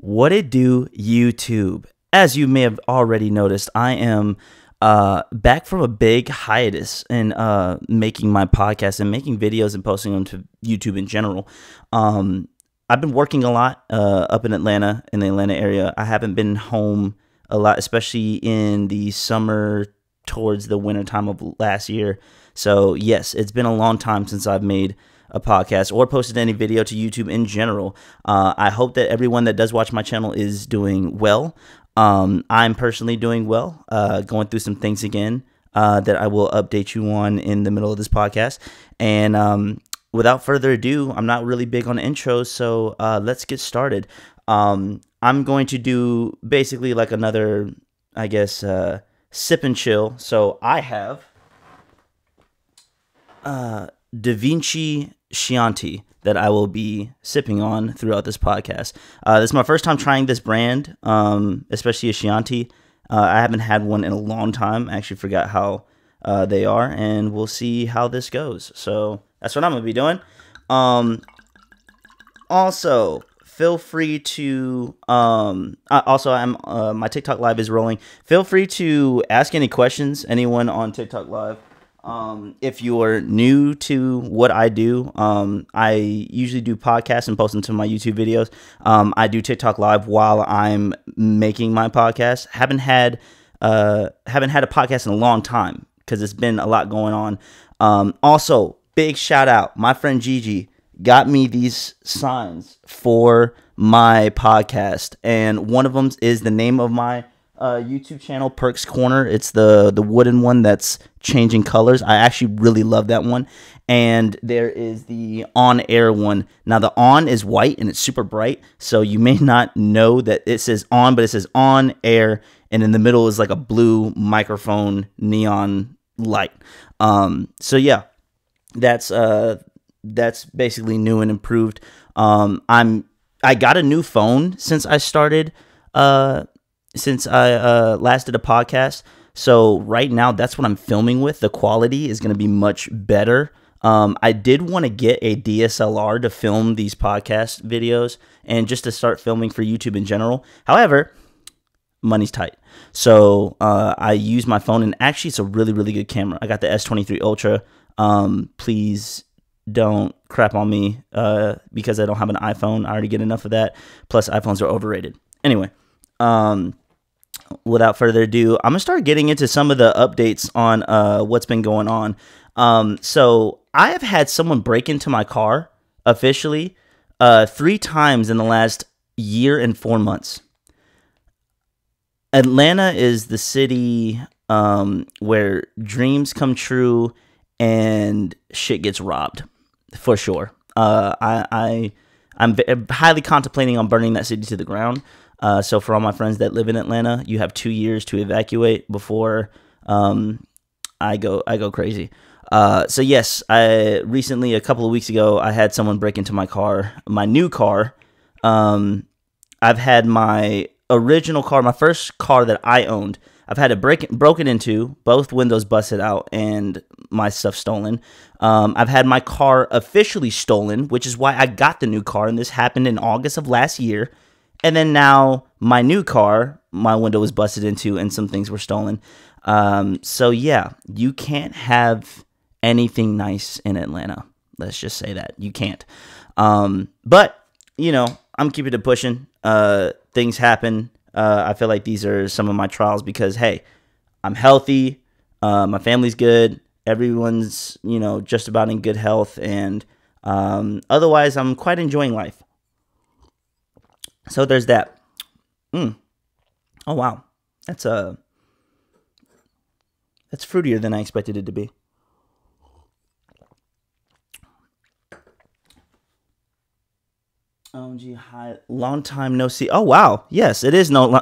What it do, YouTube? As you may have already noticed, I am back from a big hiatus in making my podcast and making videos and posting them to YouTube in general. I've been working a lot up in Atlanta, in the Atlanta area. I haven't been home a lot, especially in the summer towards the winter time of last year. So yes, it's been a long time since I've made a podcast or posted any video to YouTube in general. I hope that everyone that does watch my channel is doing well. I'm personally doing well, going through some things again that I will update you on in the middle of this podcast. And without further ado, I'm not really big on intros, so let's get started. I'm going to do basically like another, I guess, sip and chill. So I have Da Vinci Chianti that I will be sipping on throughout this podcast. This is my first time trying this brand, especially a Chianti. I haven't had one in a long time. I actually forgot how they are, and we'll see how this goes. So that's what I'm going to be doing. Also, feel free to, my TikTok live is rolling. Feel free to ask any questions, anyone on TikTok live. If you are new to what I do, I usually do podcasts and post them to my YouTube videos. I do TikTok live while I'm making my podcast. Haven't had a podcast in a long time because it's been a lot going on. Also, big shout out, my friend Gigi got me these signs for my podcast, and one of them is the name of my YouTube channel, Perks Corner. It's the wooden one that's changing colors. I actually really love that one. And there is the on air one. Now the on is white and it's super bright, so you may not know that it says on, but it says on air, and in the middle is like a blue microphone neon light. So yeah, that's basically new and improved. I got a new phone since I started last did a podcast. So right now, that's what I'm filming with. The quality is going to be much better. I did want to get a DSLR to film these podcast videos and just to start filming for YouTube in general. However, money's tight. So I use my phone, and actually it's a really, really good camera. I got the S23 Ultra. Please don't crap on me because I don't have an iPhone. I already get enough of that. Plus, iPhones are overrated. Anyway, without further ado, I'm gonna start getting into some of the updates on what's been going on. So I have had someone break into my car officially 3 times in the last year and 4 months. Atlanta is the city where dreams come true and shit gets robbed, for sure. I'm highly contemplating on burning that city to the ground. So for all my friends that live in Atlanta, you have 2 years to evacuate before I go crazy. So yes, I recently, a couple of weeks ago, I had someone break into my car, my new car. I've had my original car, my first car that I owned. I've had it broken into, both windows busted out, and my stuff stolen. I've had my car officially stolen, which is why I got the new car, and this happened in August of last year. And then now my new car, my window was busted into and some things were stolen. So yeah, you can't have anything nice in Atlanta. Let's just say that. You can't. But, you know, I'm keeping it pushing. Things happen. I feel like these are some of my trials because, hey, I'm healthy. My family's good. Everyone's, you know, just about in good health. And otherwise, I'm quite enjoying life. So there's that. Oh wow, that's fruitier than I expected it to be. OMG, hi, long time no see. Oh wow, yes, it is I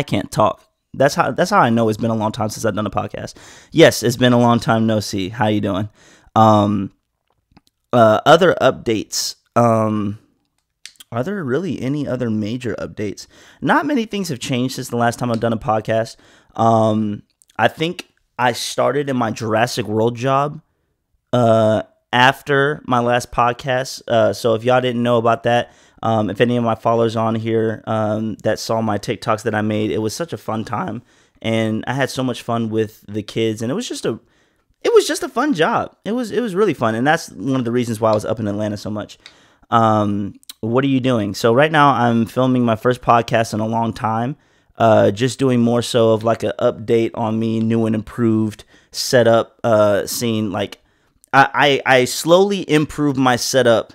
can't talk. That's how I know it's been a long time since I've done a podcast. Yes, it's been a long time no see. How you doing? Other updates. Are there really any other major updates? Not many things have changed since the last time I've done a podcast. I think I started in my Jurassic World job after my last podcast. So if y'all didn't know about that, if any of my followers on here that saw my TikToks that I made, it was such a fun time, and I had so much fun with the kids, and it was just a fun job. It was really fun, and that's one of the reasons why I was up in Atlanta so much. What are you doing? So right now I'm filming my first podcast in a long time. Just doing more so of like an update on me, new and improved setup, seeing like I slowly improve my setup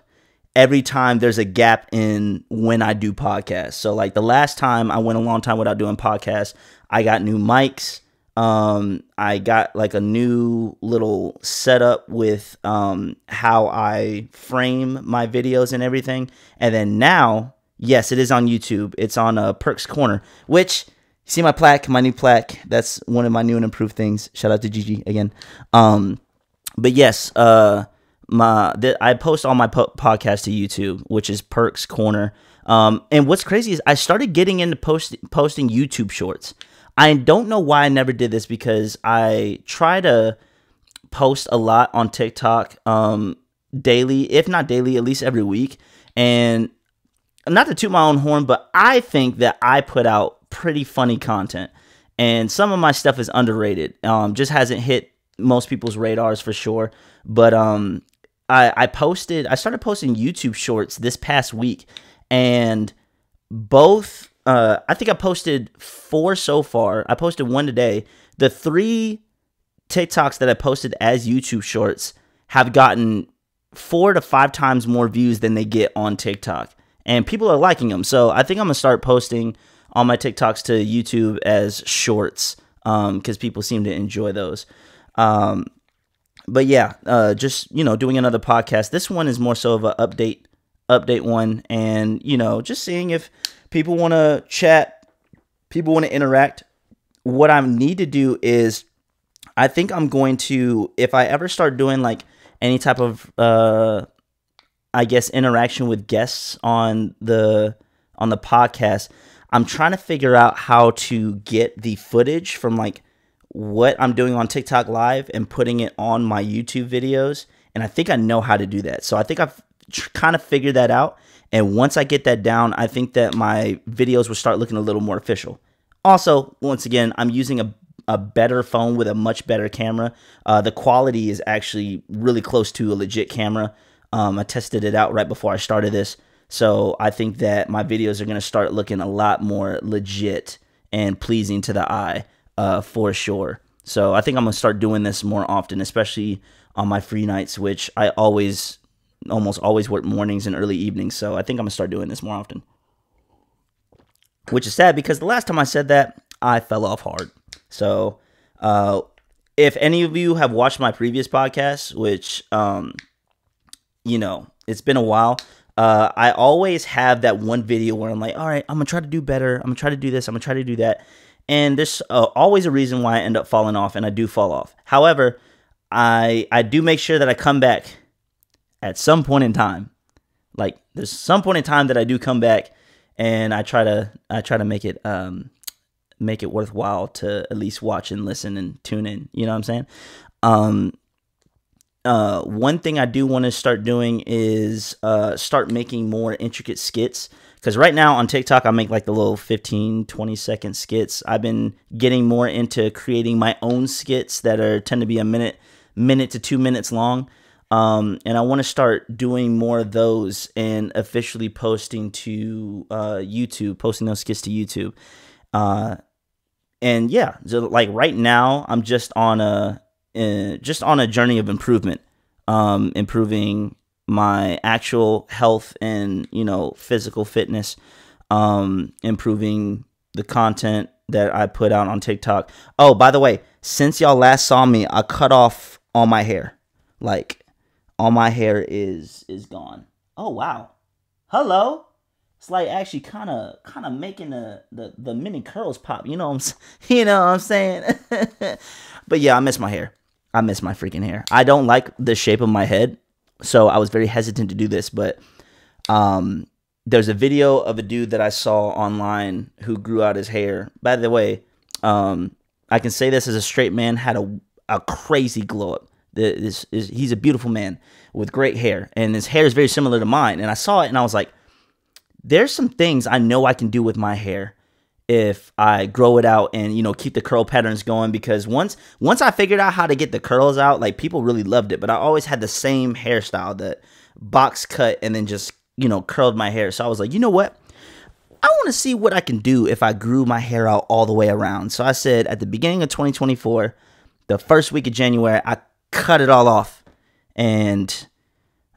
every time there's a gap in when I do podcasts. So like the last time I went a long time without doing podcasts, I got new mics. I got like a new little setup with how I frame my videos and everything. And then now, yes, it is on YouTube. It's on Perks Corner, which, you see my plaque, my new plaque. That's one of my new and improved things. Shout out to Gigi again. But yes, I post all my podcasts to YouTube, which is Perks Corner. And what's crazy is I started getting into posting YouTube shorts. I don't know why I never did this, because I try to post a lot on TikTok daily, if not daily, at least every week. And not to toot my own horn, but I think that I put out pretty funny content, and some of my stuff is underrated. Just hasn't hit most people's radars for sure. But I started posting YouTube shorts this past week, and both I think I posted 4 so far. I posted 1 today. The 3 TikToks that I posted as YouTube shorts have gotten 4 to 5 times more views than they get on TikTok, and people are liking them. So I think I'm gonna start posting all my TikToks to YouTube as shorts, because people seem to enjoy those. But yeah, just, doing another podcast. This one is more so of an update one, and just seeing if people want to chat, people want to interact. What I need to do is, I think I'm going to, if I ever start doing like any type of I guess interaction with guests on the podcast, I'm trying to figure out how to get the footage from like what I'm doing on TikTok Live and putting it on my YouTube videos. And I think I know how to do that. So I think I've kind of figured that out. And once I get that down, I think that my videos will start looking a little more official. Also, once again, I'm using a better phone with a much better camera. The quality is actually really close to a legit camera. I tested it out right before I started this. So I think that my videos are going to start looking a lot more legit and pleasing to the eye, for sure. So I think I'm going to start doing this more often, especially on my free nights, which I almost always work mornings and early evenings. So I think I'm going to start doing this more often. Which is sad, because the last time I said that, I fell off hard. So if any of you have watched my previous podcasts, which, it's been a while, I always have that one video where I'm like, all right, I'm going to try to do better. I'm going to try to do this. I'm going to try to do that. And there's always a reason why I end up falling off, and I do fall off. However, I do make sure that I come back at some point in time. Like, there's some point in time that I do come back, and I try to make it worthwhile to at least watch and listen and tune in. You know what I'm saying? One thing I do want to start doing is start making more intricate skits. Because right now on TikTok, I make like the little 15, 20-second skits. I've been getting more into creating my own skits that tend to be a minute to 2 minutes long. And I want to start doing more of those and officially posting to YouTube, posting those skits to YouTube. And yeah, so like right now, I'm just on a journey of improvement, improving my actual health and, physical fitness, improving the content that I put out on TikTok. Oh, by the way, since y'all last saw me, I cut off all my hair. Like, all my hair is gone. Oh, wow. Hello. It's like actually kind of making the mini curls pop. You know what I'm saying? But yeah, I miss my hair. I miss my freaking hair. I don't like the shape of my head, so I was very hesitant to do this. But there's a video of a dude that I saw online who grew out his hair. By the way, I can say this as a straight man, had a crazy glow up. He's a beautiful man with great hair, and his hair is very similar to mine. And I saw it, and I was like, there's some things I know I can do with my hair if I grow it out and, you know, keep the curl patterns going. Because once I figured out how to get the curls out, like, people really loved it. But I always had the same hairstyle, that box cut and then just, you know, curled my hair. So I was like, you know what? I want to see what I can do if I grew my hair out all the way around. So I said at the beginning of 2024, the first week of January, I cut it all off. And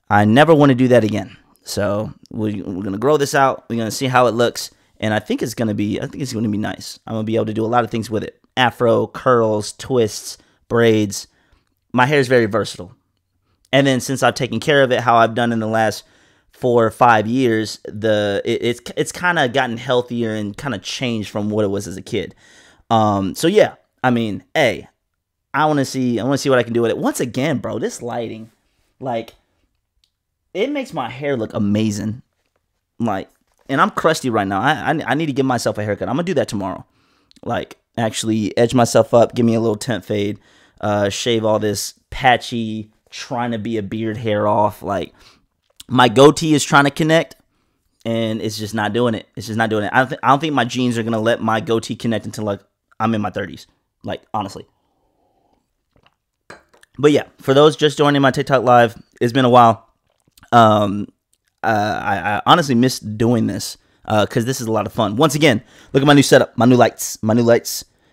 I never want to do that again. So we're going to grow this out. We're going to see how it looks. And I think it's going to be nice. I'm going to be able to do a lot of things with it. Afro, curls, twists, braids. My hair is very versatile. And then since I've taken care of it, how I've done in the last 4 or 5 years, it's kind of gotten healthier and kind of changed from what it was as a kid. So yeah, I mean, hey, I want to see what I can do with it. Once again, bro, this lighting, like, it makes my hair look amazing. Like, and I'm crusty right now. I need to give myself a haircut. I'm gonna do that tomorrow. Like, actually edge myself up, give me a little temp fade, shave all this patchy, trying to be a beard hair off. Like, my goatee is trying to connect, and it's just not doing it. It's just not doing it. I don't think my genes are gonna let my goatee connect until, like, I'm in my 30s. Like, honestly. But yeah, for those just joining my TikTok live, it's been a while. I honestly miss doing this because this is a lot of fun. Once again, look at my new setup, my new lights,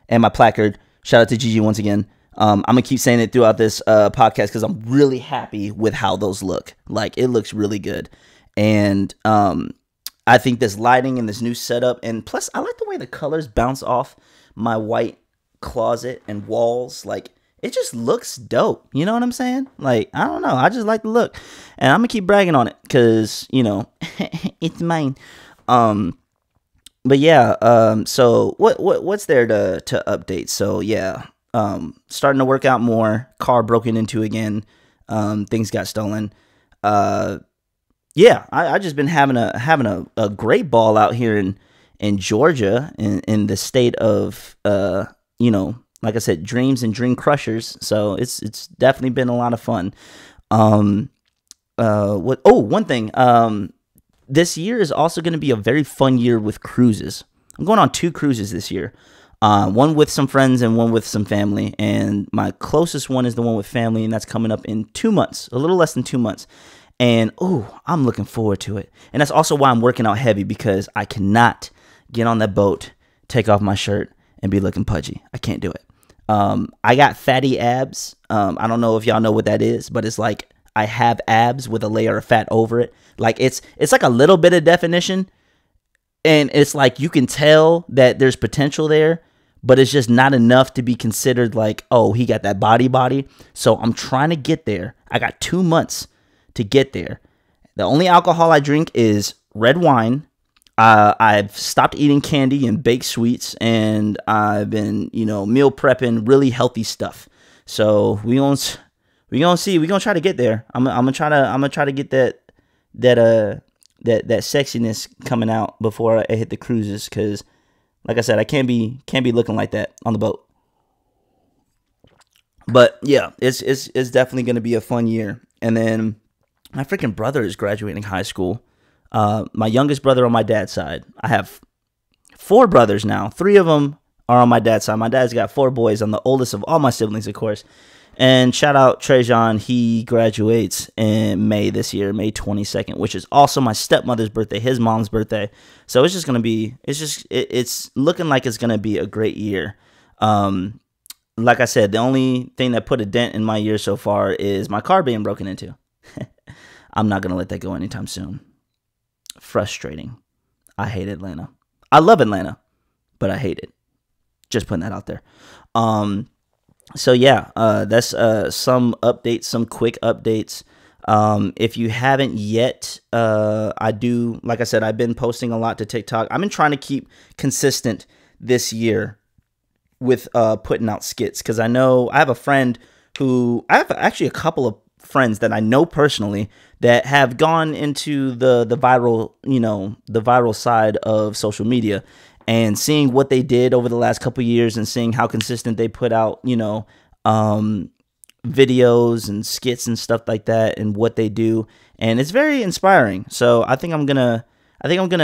and my placard. Shout out to Gigi once again. I'm gonna keep saying it throughout this podcast because I'm really happy with how those look. Like, it looks really good, and I think this lighting and this new setup, and plus I like the way the colors bounce off my white closet and walls. Like, it just looks dope. You know what I'm saying? Like, I don't know. I just like the look. And I'm going to keep bragging on it because, you know, it's mine. But yeah, so what's there to update? So yeah, starting to work out more. Car broken into again. Things got stolen. Yeah, I just been having a great ball out here in Georgia, in the state of, you know, like I said, dreams and dream crushers. So it's definitely been a lot of fun. One thing. This year is also going to be a very fun year with cruises. I'm going on 2 cruises this year. One with some friends and one with some family. And my closest one is the one with family, and that's coming up in 2 months, a little less than 2 months. And I'm looking forward to it. And that's also why I'm working out heavy, because I cannot get on that boat, take off my shirt, and be looking pudgy. I can't do it. I got fatty abs. I don't know if y'all know what that is, but it's like I have abs with a layer of fat over it. Like, it's like a little bit of definition, and it's like you can tell that there's potential there, but it's just not enough to be considered like, oh, he got that body. So I'm trying to get there. I got 2 months to get there. The only alcohol I drink is red wine. I've stopped eating candy and baked sweets, and I've been, you know, meal prepping really healthy stuff. So we gonna see. We gonna try to get there. I'm gonna try to get that sexiness coming out before I hit the cruises, because, like I said, I can't be looking like that on the boat. But yeah, it's definitely gonna be a fun year. And then my freaking brother is graduating high school. My youngest brother on my dad's side. I have 4 brothers now. 3 of them are on my dad's side. My dad's got 4 boys. I'm the oldest of all my siblings, of course. And shout out Trejon. He graduates in May this year, May 22nd, which is also my stepmother's birthday, his mom's birthday. So it's just going to be, it's looking like it's going to be a great year. Like I said, the only thing that put a dent in my year so far is my car being broken into. I'm not going to let that go anytime soon. Frustrating. I hate Atlanta. I love Atlanta, but I hate it. Just putting that out there. So yeah, that's some updates, some quick updates. If you haven't yet, like I said, I've been posting a lot to TikTok. I've been trying to keep consistent this year with putting out skits, because I know I have a friend who, I have actually a couple of friends that I know personally that have gone into the viral, you know, the viral side of social media, and seeing what they did over the last couple of years and seeing how consistent they put out, you know, videos and skits and stuff like that and what they do, and it's very inspiring. So I think I'm gonna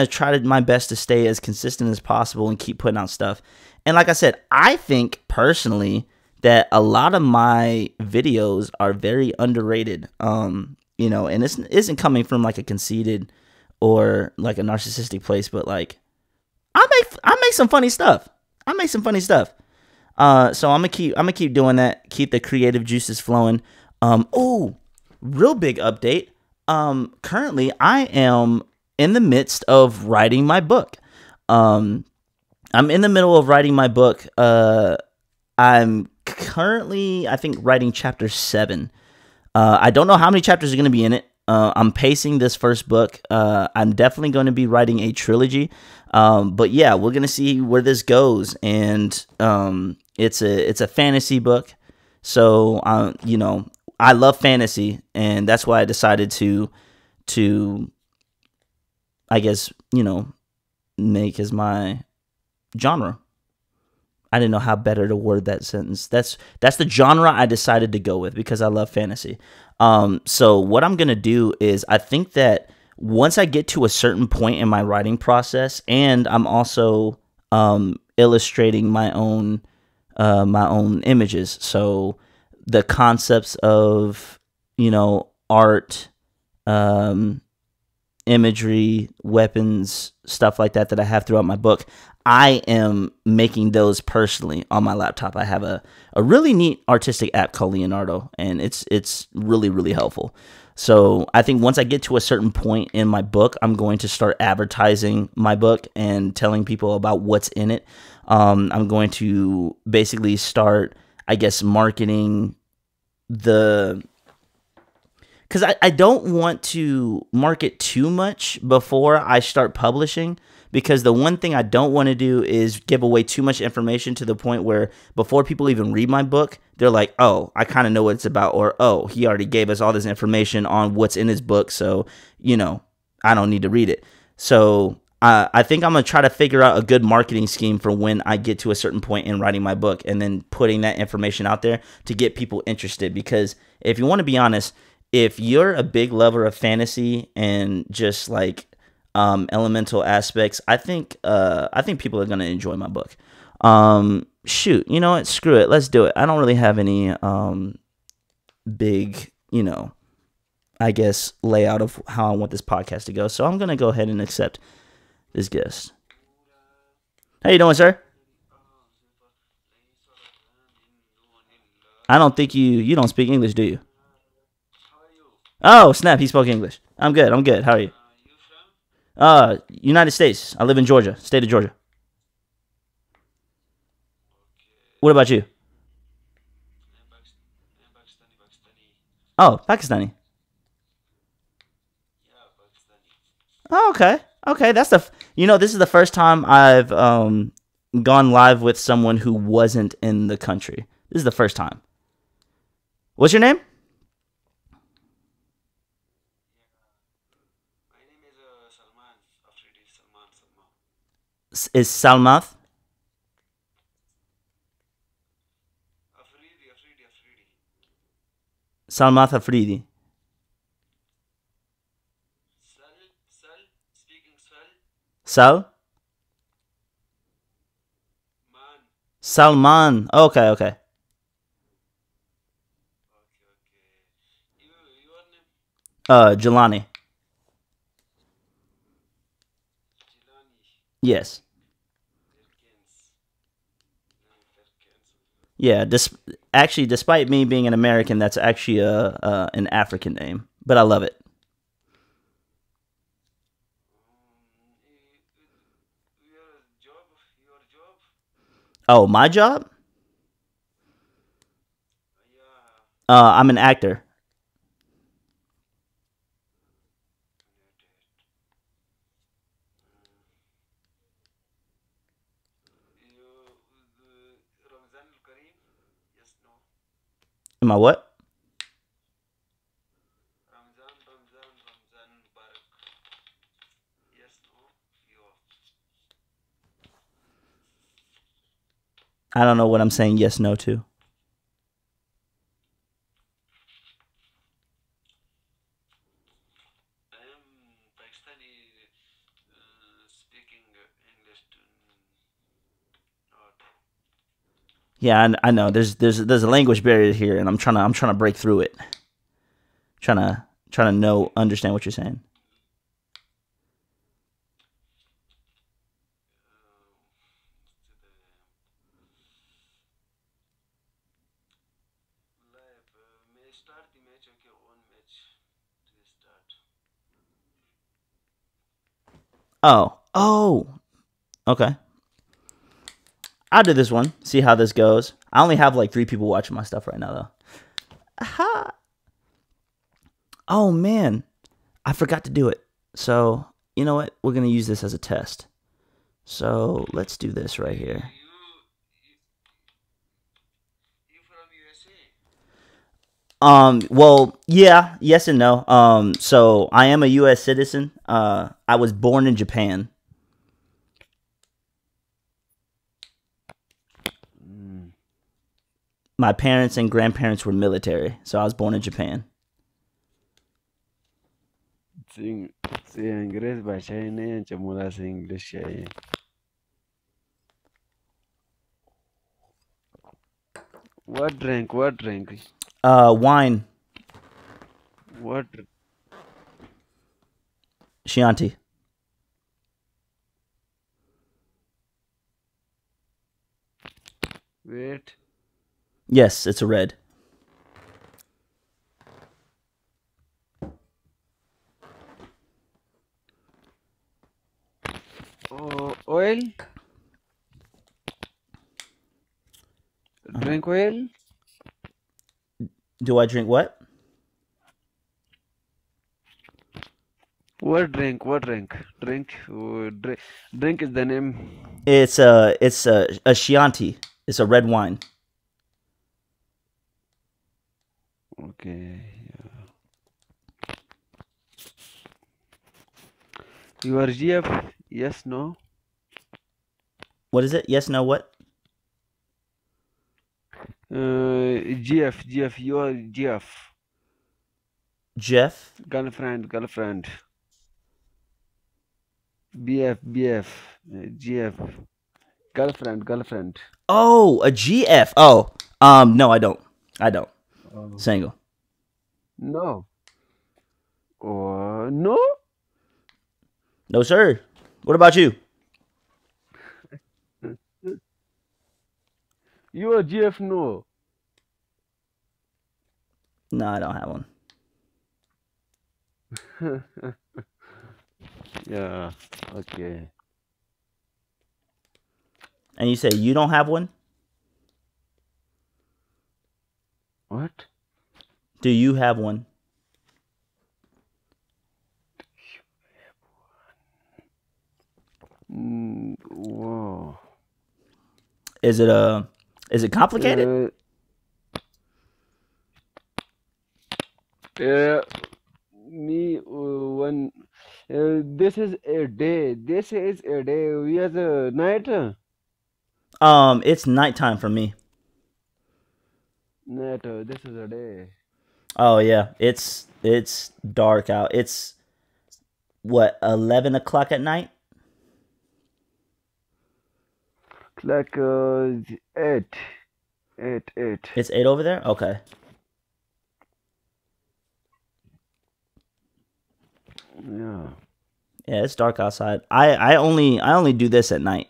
try my best to stay as consistent as possible and keep putting out stuff. And like I said, I think personally that a lot of my videos are very underrated. And this isn't coming from like a conceited or like a narcissistic place, but like I make some funny stuff. I make some funny stuff. So I'm gonna keep doing that. Keep the creative juices flowing. Oh, real big update. Currently I am in the midst of writing my book. I'm in the middle of writing my book. I'm currently, I think, writing chapter 7. I don't know how many chapters are going to be in it. I'm pacing this first book. I'm definitely going to be writing a trilogy. But yeah, we're going to see where this goes. And it's a fantasy book. So, I love fantasy. And that's why I decided to I guess, make as my genre. I didn't know how better to word that sentence. That's the genre I decided to go with because I love fantasy. So what I'm gonna do is I think that once I get to a certain point in my writing process, and I'm also illustrating my own images. So the concepts of art, imagery, weapons, stuff like that I have throughout my book. I am making those personally on my laptop. I have a really neat artistic app called Leonardo, and it's really, really helpful. So I think once I get to a certain point in my book, I'm going to start advertising my book and telling people about what's in it. I'm going to basically start, I guess, marketing because I don't want to market too much before I start publishing, because the one thing I don't want to do is give away too much information to the point where before people even read my book, they're like, oh, I kind of know what it's about, or, oh, he already gave us all this information on what's in his book, so, I don't need to read it. So I think I'm going to try to figure out a good marketing scheme for when I get to a certain point in writing my book and then putting that information out there to get people interested. Because if you want to be honest, if you're a big lover of fantasy and just like elemental aspects, I think people are gonna enjoy my book. Shoot, you know what? Screw it. Let's do it. I don't really have any big, I guess, layout of how I want this podcast to go. So I'm gonna go ahead and accept this guest. How you doing, sir? I don't think you don't speak English, do you? Oh, snap, he spoke English. I'm good. I'm good. How are you? United States. I live in Georgia, state of Georgia. What about you? Oh, Pakistani. Oh, okay. Okay, this is the first time I've gone live with someone who wasn't in the country. This is the first time. What's your name? Is Salmath? Salmath Afridi. Sal? Salman. Okay, okay. Jelani. Yes. Yeah, actually, despite me being an American, that's actually an African name, but I love it. Oh, my job? I'm an actor. Am I what? I don't know what I'm saying yes, no to. Yeah, I know. There's a language barrier here, and I'm trying to break through it. Trying to know understand what you're saying. Oh, okay. I'll do this one. See how this goes. I only have like 3 people watching my stuff right now, though. Aha! Oh man, I forgot to do it. So you know what? We're gonna use this as a test. So let's do this right here. Well, yeah, yes and no. So I am a U.S. citizen. I was born in Japan. Mm. My parents and grandparents were military, so I was born in Japan. Sing, say English bahasa ini yang cemula sing English ya. What drink? What drink? Wine, What? Chianti. Wait. Yes, it's a red. Oh, oil? Drink oil? Do I drink what? What drink? What drink? Drink. Drink. Drink is the name. It's a Chianti. It's a red wine. Okay. You are GF? Yes, no? What is it? Yes, no, what? GF. You are GF. Jeff. Girlfriend. BF. GF. Girlfriend. Oh, a GF. Oh, no, I don't. I don't. Oh. Single. No. Oh, no? No, sir. What about you? You are GF, no? No, I don't have one. Yeah, okay. And you say you don't have one? What? Do you have one? Wow. Is it complicated? Me one. This is a day. This is a day. We have a night. It's nighttime for me. Night. This is a day. Oh yeah, it's dark out. It's what 11 o'clock at night. Like eight, eight. It's 8 over there. Okay. Yeah. Yeah, it's dark outside. I only do this at night.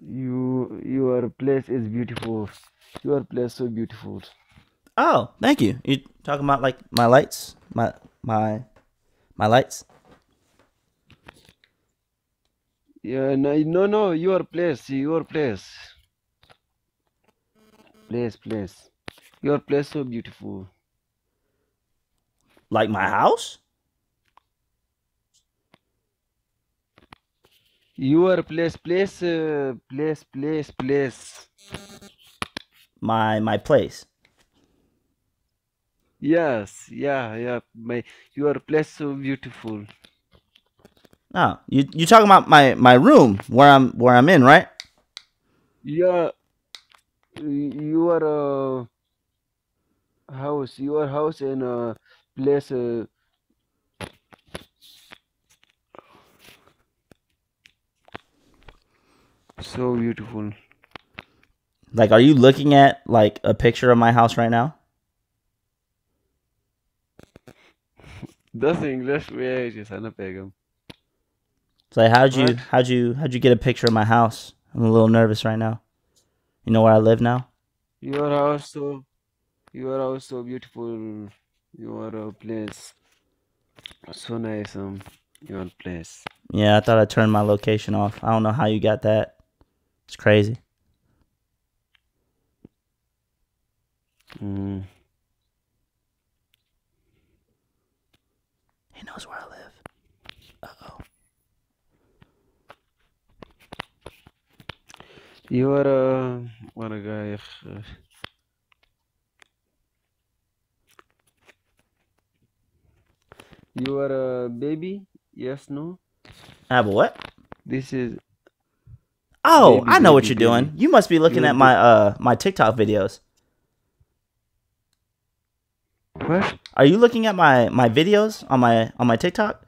Your place is beautiful. Your place so beautiful. Oh, thank you. You talking about like my lights, my my lights? Yeah, no. Place. Your place so beautiful. Like my house? Your place. My place. Yes, yeah. Your place so beautiful. Oh, you talking about my room where I'm in, right? Yeah, your your house and place. So beautiful. Like, are you looking at like a picture of my house right now? That's the English way, Sana Pegam. It's like, What? how'd you get a picture of my house? I'm a little nervous right now. You know where I live now? Your house so your house so beautiful. Your place so nice. Your place. Yeah, I thought I turned my location off. I don't know how you got that. It's crazy. Mm. He knows where I live. Uh-oh. Your what a guy. Your baby? Yes, no. I have a what? This is Oh, baby, I know what baby, you're baby. doing. You must be looking Your at my TikTok videos. what? Are you looking at my videos on my TikTok?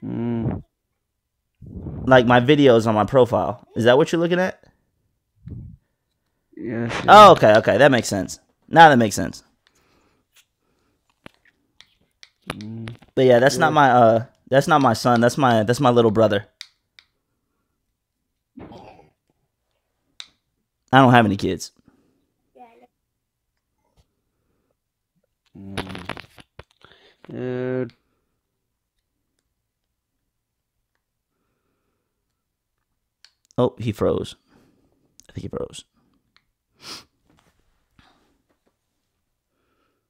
Mm. Like my videos on my profile. Is that what you're looking at? Yes, Oh, yes. okay. That makes sense. Now that makes sense. Mm. But yeah, that's not Your my son. That's my little brother. I don't have any kids. mm. Uh, Oh, he froze. I think he froze.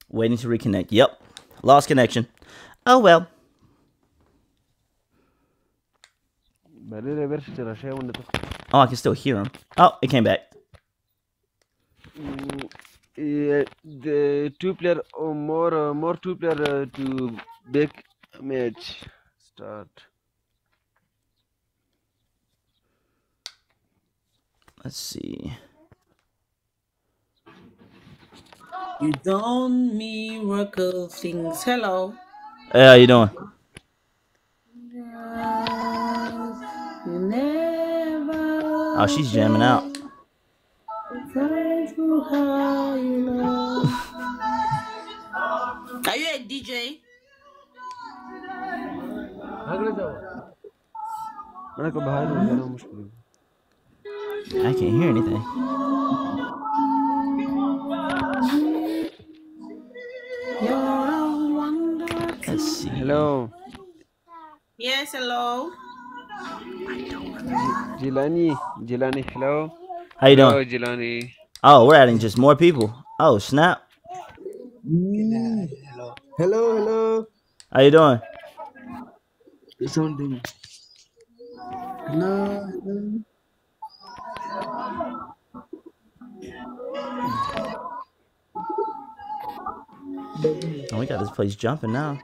Waiting to reconnect. Yep. Lost connection. Oh well. Oh, I can still hear him. Oh, it came back. Yeah, the two player or more two player to big match start. Let's see. You done miracle things. Hello. Hey, how you doing? You never Oh, she's jamming out. try to hide your love. Are you a DJ? I can't hear anything. You're a wonder. Let's see. Hello, Yes, hello. Jilani. Hello, How you doing? hello, Jilani. Oh, we're adding just more people. Oh, snap. Hello. How you doing? Something. Hello. Oh, we got this place jumping now.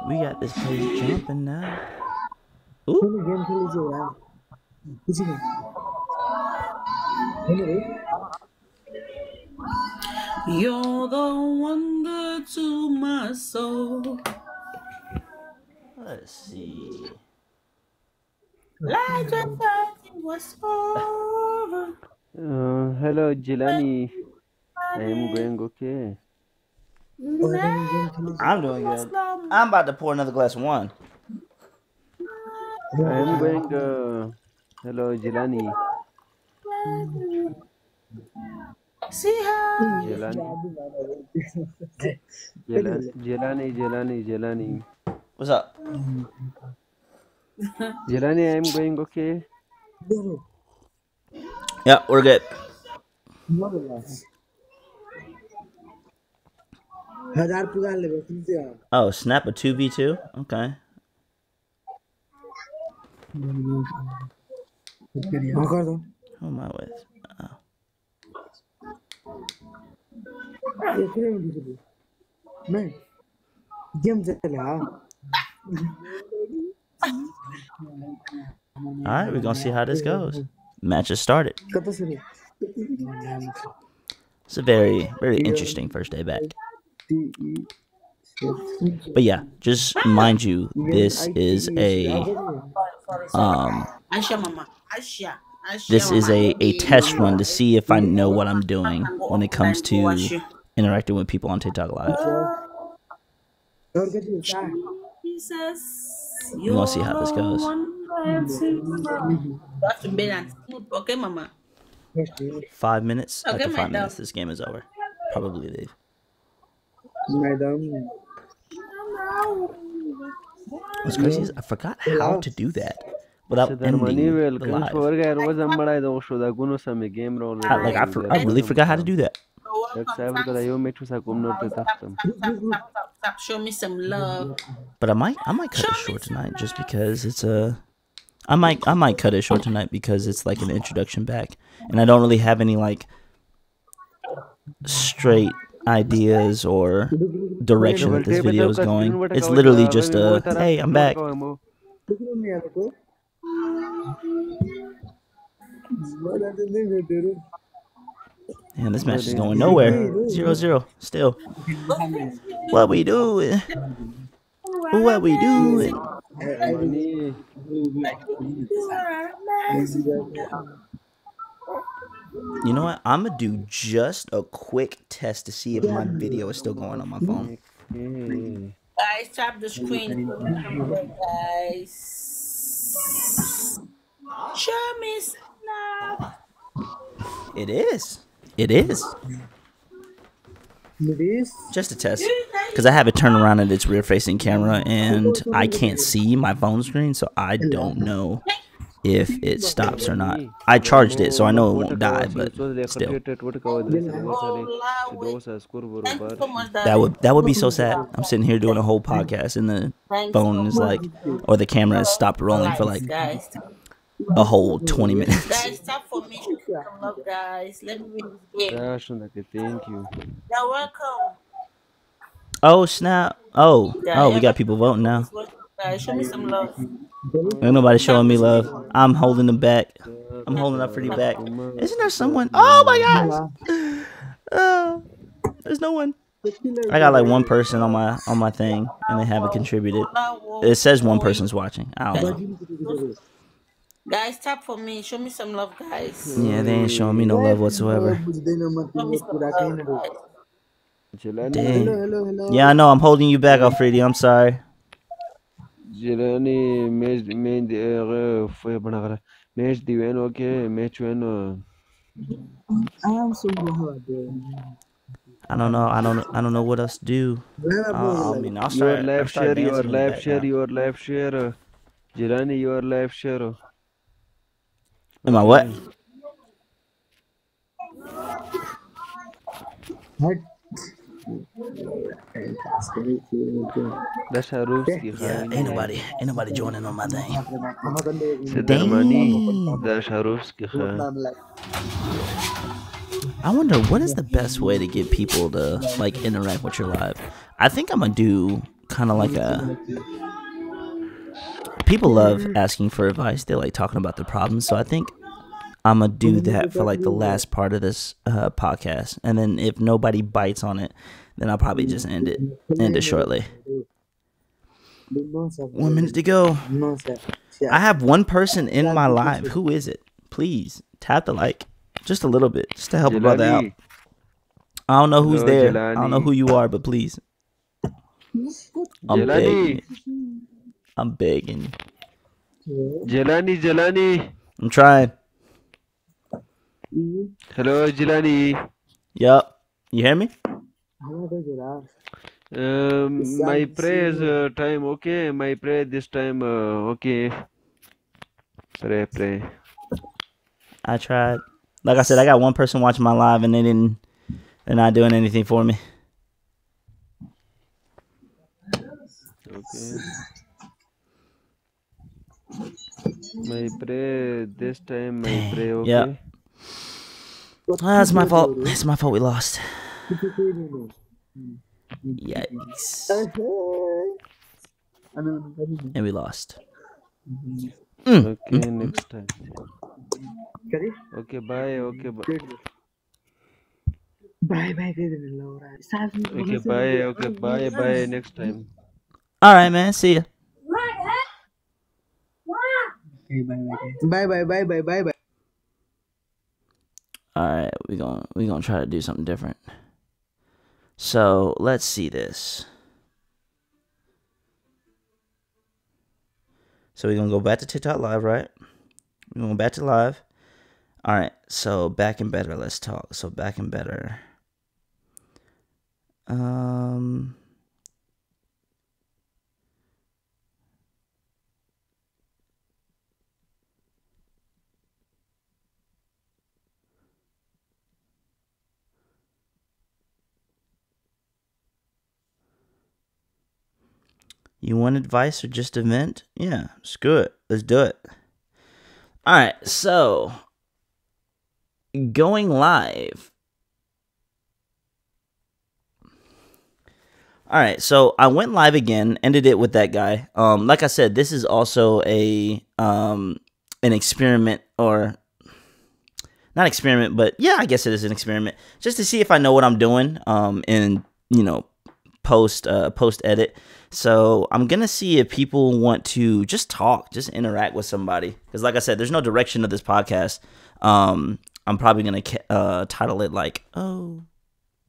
We got this place jumping now. Ooh. You're the wonder to my soul. Let's see. Like I thought it was over. Hello, Jilani. I am going okay. I'm doing good. I'm about to pour another glass of wine. I am going. Hello, Jilani. See how Jelani. What's up? Jelani, I am going okay. Yeah, we're good. Oh, snap a 2v2? Okay. Who am I with? Oh. Alright, we're gonna see how this goes. Match has started. It's a very, very interesting first day back. But yeah, just mind you, this is a Aisha, mama. Aisha. Aisha, this is mama. a test run to see if I know what I'm doing Go when it up comes and go wash to you. interacting with people on TikTok Live. Jesus, We're gonna see how this goes. you have to bend and smooth. Okay, mama. 5 minutes. Okay, After my 5 minutes, dog. this game is over. Probably leave. Madam, What's crazy is I forgot how to do that without Sidarmani ending will the can live. forget was a mara the show the guno some game roll. I really forgot how to do that. You're Like welcome. Sabre kada yo make sa kum not Tap, taktam. tap. Show me some love. But I might cut it short tonight just because it's a. I might cut it short tonight because it's like an introduction back, and I don't really have any like straight ideas or direction that this video is going. It's literally just a hey, I'm back. And this match is going nowhere. 0-0 still. What we doing? What we doing? You know what? I'm gonna do just a quick test to see if my video is still going on my phone. Guys, tap the screen. Guys, show me some love. It is. It is. Just a test. Because I have it turned around at its rear facing camera and I can't see my phone screen, so I don't know if it stops or not. I charged it, so I know it won't die, but still. Thank you so much, That would be so sad. I'm sitting here doing a whole podcast and the phone is like, or the camera has stopped rolling for like guys. a whole 20 minutes. Guys, tap for me. Show me some love, guys. Let me win this game. Thank you. You're welcome. Oh snap! Oh, we got people voting now. Guys, show me some love. Ain't nobody showing me love. I'm holding them back. I'm holding up for you back. Isn't there someone? Oh my gosh! Oh, there's no one. I got like one person on my thing, and they haven't contributed. It says one person's watching. I don't know. Guys, tap for me. Show me some love, guys. Yeah, they ain't showing me no love whatsoever. Show me some love, guys. Dang. Yeah, I know. I'm holding you back, Alfredi. I'm sorry. Jelani match the win okay match win I don't know. I don't know what else to do. I mean, I'll start. Your live share, your dancing live back share, now. your live share. Jelani, your live share. Am I what? That's a Ruski. Yeah, ain't nobody joining on my thing. Sidarmani, that's a Ruski. I wonder what is the best way to get people to like interact with your live. I think I'm gonna do kind of like a. People love asking for advice. They like talking about their problems, so I think I'm gonna do that for like the last part of this podcast, and then if nobody bites on it, then I'll probably just end it shortly. 1 minute to go. I have one person in my live. Who is it? Please tap the like, just a little bit, just to help a brother out. I don't know who's there. I don't know who you are, but please. I'm begging. I'm begging. Jelani. I'm trying. Hello, Jelani. Yup. You hear me? My prayer time, okay. My prayer this time, okay. Pray. I tried. Like I said, I got one person watching my live, and they're not doing anything for me. Okay. My prayer this time, my prayer, okay. Yeah. That's my fault. It's my fault we lost. Yikes. And we lost. Okay, next time. Okay, bye. Bye bye Pedro Laura. Sabi mo Okay, na sa bye. video. Okay, bye. Bye. Next time. All right, man. See ya. Okay, bye bye. Bye bye bye bye bye bye. All right, we gonna try to do something different. So let's see this. So we're gonna go back to TikTok Live, right? We're going back to live. All right, so back and better. Let's talk. So back and better. You want advice or just a vent? Yeah, screw it. Let's do it. All right, so going live. All right, so I went live again, ended it with that guy. Like I said, this is also a an experiment, or not experiment, but yeah, I guess it is an experiment, just to see if I know what I'm doing. In post edit. So I'm gonna see if people want to just talk, just interact with somebody. Because like I said, there's no direction of this podcast. I'm probably gonna title it like, "Oh,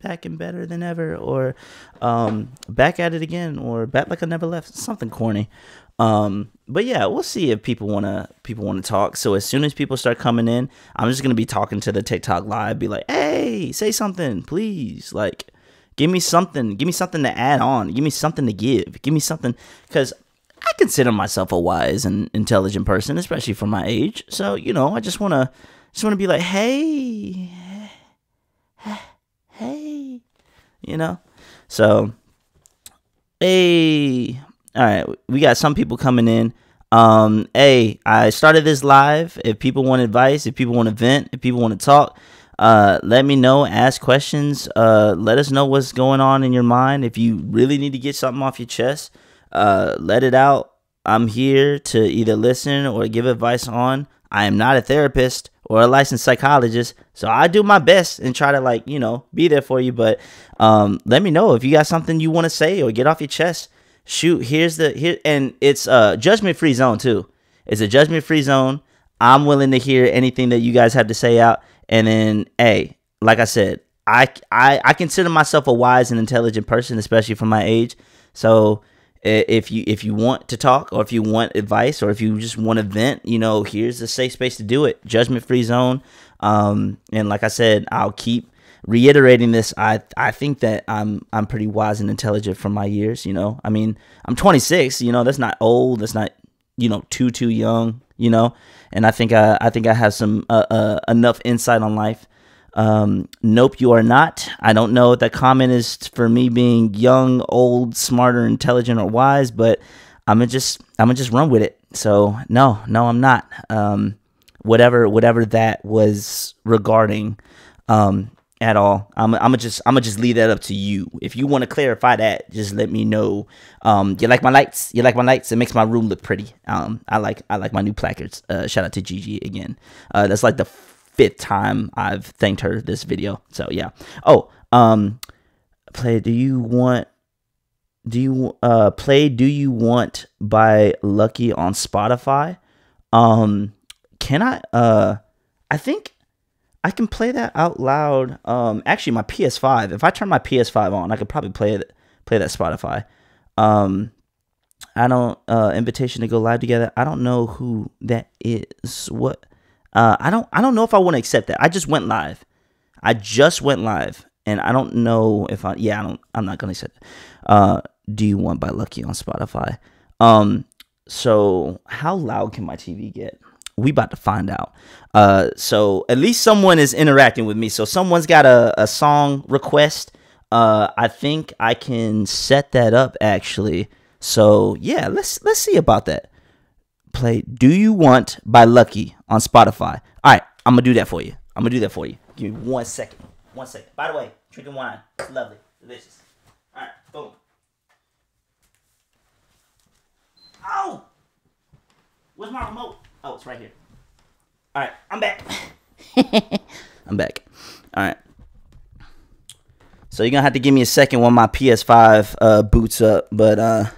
back and better than ever," or "Back at it again," or "Back like I never left." Something corny. But yeah, we'll see if people wanna talk. So as soon as people start coming in, I'm just gonna be talking to the TikTok live, be like, "Hey, say something, please." Like, give me something to add on. Give me something to give. Give me something, because I consider myself a wise and intelligent person, especially for my age. So I just wanna be like, hey. So, hey, all right, we got some people coming in. Hey, I started this live. If people want advice, if people want to vent, if people want to talk, let me know. Ask questions. Let us know what's going on in your mind. If you really need to get something off your chest, let it out. I'm here to either listen or give advice on. I am not a therapist or a licensed psychologist, so I do my best and try to be there for you. But let me know if you got something you want to say or get off your chest. Shoot, and it's a judgment-free zone too. It's a judgment-free zone. I'm willing to hear anything that you guys have to say out. And then, hey, like I said, I consider myself a wise and intelligent person, especially for my age. So if you want to talk, or if you want advice, or if you just want to vent, here's a safe space to do it. Judgment-free zone. And like I said, I'll keep reiterating this. I think that I'm pretty wise and intelligent for my years. I mean, I'm 26. That's not old. That's not too young. And I think I have some enough insight on life. Nope, you are not. I don't know if that comment is for me being young, old, smarter, intelligent, or wise, but I'm gonna just run with it. So no, I'm not. Whatever that was regarding, at all. I'm gonna just leave that up to you. If you want to clarify that, just let me know. You like my lights? It makes my room look pretty. I like my new placards. Shout out to Gigi again. That's like the 5th time I've thanked her this video. So yeah. Oh, play. Do you want by Lucky on Spotify? Can I? I think I can play that out loud. Actually, my PS5. If I turn my PS5 on, I could probably play that Spotify. I don't invitation to go live together. I don't know who that is. What? I don't know if I want to accept that. I just went live, and I don't know if I'm not gonna accept it. Do you want by Lucky on Spotify? So how loud can my TV get? We about to find out. So at least someone is interacting with me. So someone's got a song request. I think I can set that up actually. So yeah, let's see about that. Play Do You Want by Lucky on Spotify. All right, I'm gonna do that for you. Give me 1 second. 1 second. By the way, drinking wine. It's lovely, delicious. All right, boom. Oh, where's my remote? Oh, it's right here. All right, I'm back. I'm back. All right. So you're gonna have to give me a second when my PS5 boots up. But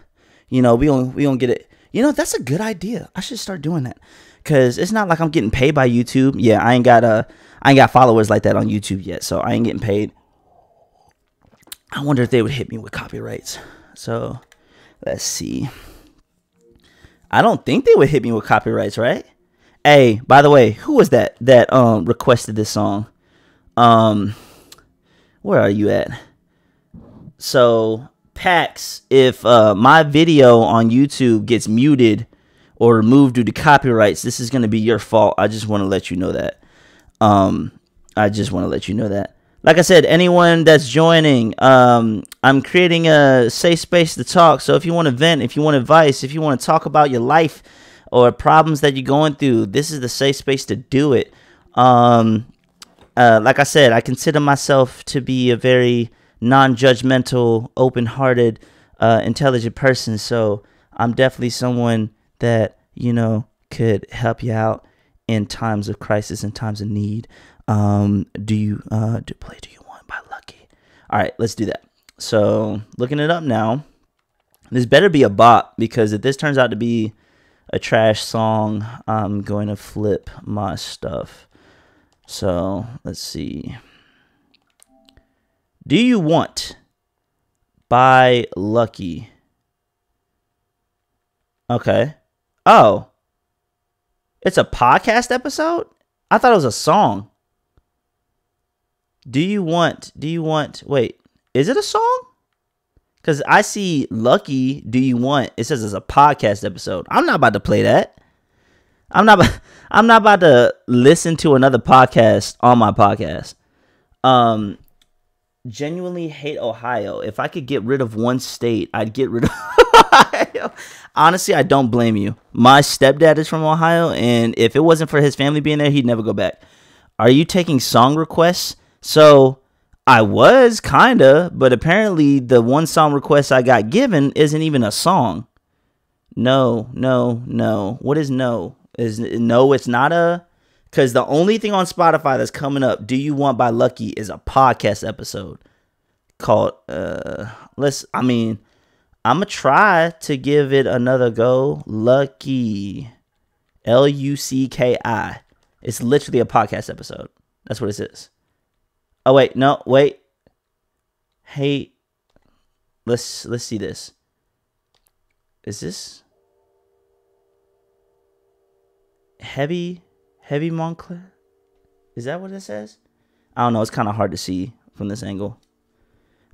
you know, we gonna get it. You know, that's a good idea. I should start doing that. Cause it's not like I'm getting paid by YouTube. Yeah, I ain't got followers like that on YouTube yet, so I ain't getting paid. I wonder if they would hit me with copyrights. So let's see. I don't think they would hit me with copyrights, right? Hey, by the way, who was that requested this song? Where are you at? So Pax, if my video on YouTube gets muted or removed due to copyrights, this is going to be your fault. I just want to let you know that. Like I said, anyone that's joining, I'm creating a safe space to talk. So if you want to vent, if you want advice, if you want to talk about your life or problems that you're going through, this is the safe space to do it. Like I said, I consider myself to be a very non-judgmental, open-hearted, intelligent person. So I'm definitely someone that, you know, could help you out in times of crisis and times of need. Do you want by Lucky? All right, let's do that. So looking it up now. This better be a bop, because if this turns out to be a trash song, I'm going to flip my stuff. So let's see. Do You Want by Lucky? Okay. Oh, it's a podcast episode? I thought it was a song. Do you want, wait, is it a song? Because I see Lucky, Do You Want, it says it's a podcast episode. I'm not about to play that. I'm not about to listen to another podcast on my podcast. Genuinely hate Ohio. If I could get rid of one state, I'd get rid of Ohio. Honestly, I don't blame you. My stepdad is from Ohio, and if it wasn't for his family being there, he'd never go back. Are you taking song requests? So I was kinda, but apparently the one song request I got given isn't even a song. No. What is no? Is no? It's not a. Because the only thing on Spotify that's coming up, Do You Want by Lucky, is a podcast episode called I'm gonna try to give it another go. Lucky, Lucky. It's literally a podcast episode. That's what it is. Oh wait, no, wait. Hey, let's see this. Is this Heavy Montclair? Is that what it says? I don't know. It's kind of hard to see from this angle.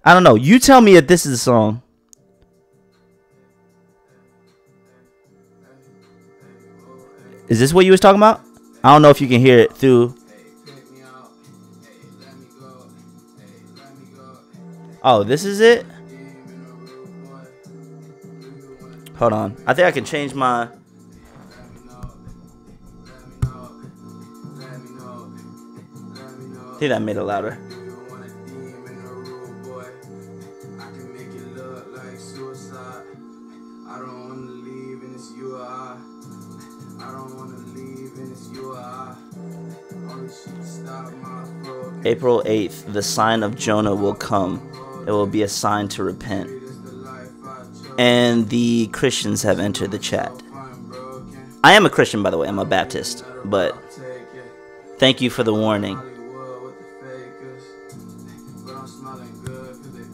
I don't know. You tell me if this is a song. Is this what you was talking about? I don't know if you can hear it through. Oh, this is it? Hold on. I think I can change my... I think that made it louder. April 8th, the sign of Jonah will come. It will be a sign to repent. And the Christians have entered the chat. I am a Christian, by the way. I'm a Baptist. But thank you for the warning.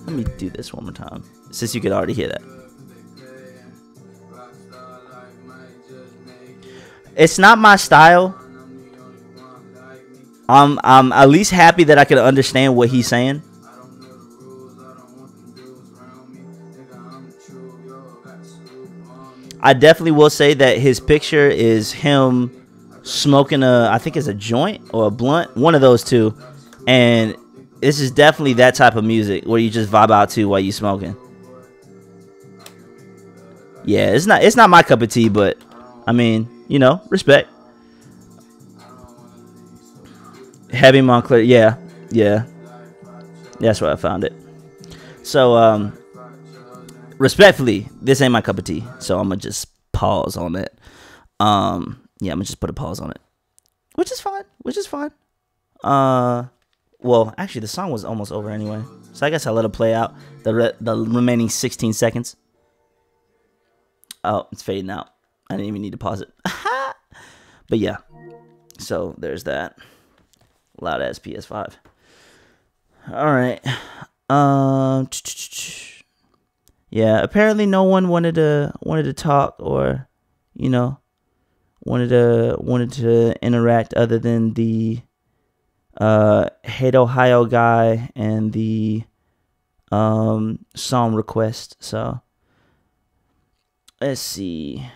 Let me do this one more time, since you could already hear that. It's not my style. I'm at least happy that I could understand what he's saying. I definitely will say that his picture is him smoking I think it's a joint or a blunt, one of those two. And this is definitely that type of music where you just vibe out to while you smoking. Yeah, it's not my cup of tea, but I mean, you know, respect. Heavy Montclair, yeah. That's where I found it. So, respectfully, this ain't my cup of tea, so I'm gonna just pause on it. Yeah, I'm gonna just put a pause on it, which is fine. Well, actually, the song was almost over anyway, so I guess I'll let it play out the remaining 16 seconds. Oh, it's fading out. I didn't even need to pause it. But yeah, so there's that. Loud ass PS5. All right. Yeah. Apparently, no one wanted to talk or, you know, wanted to interact other than the Hate Ohio guy and the song request. So let's see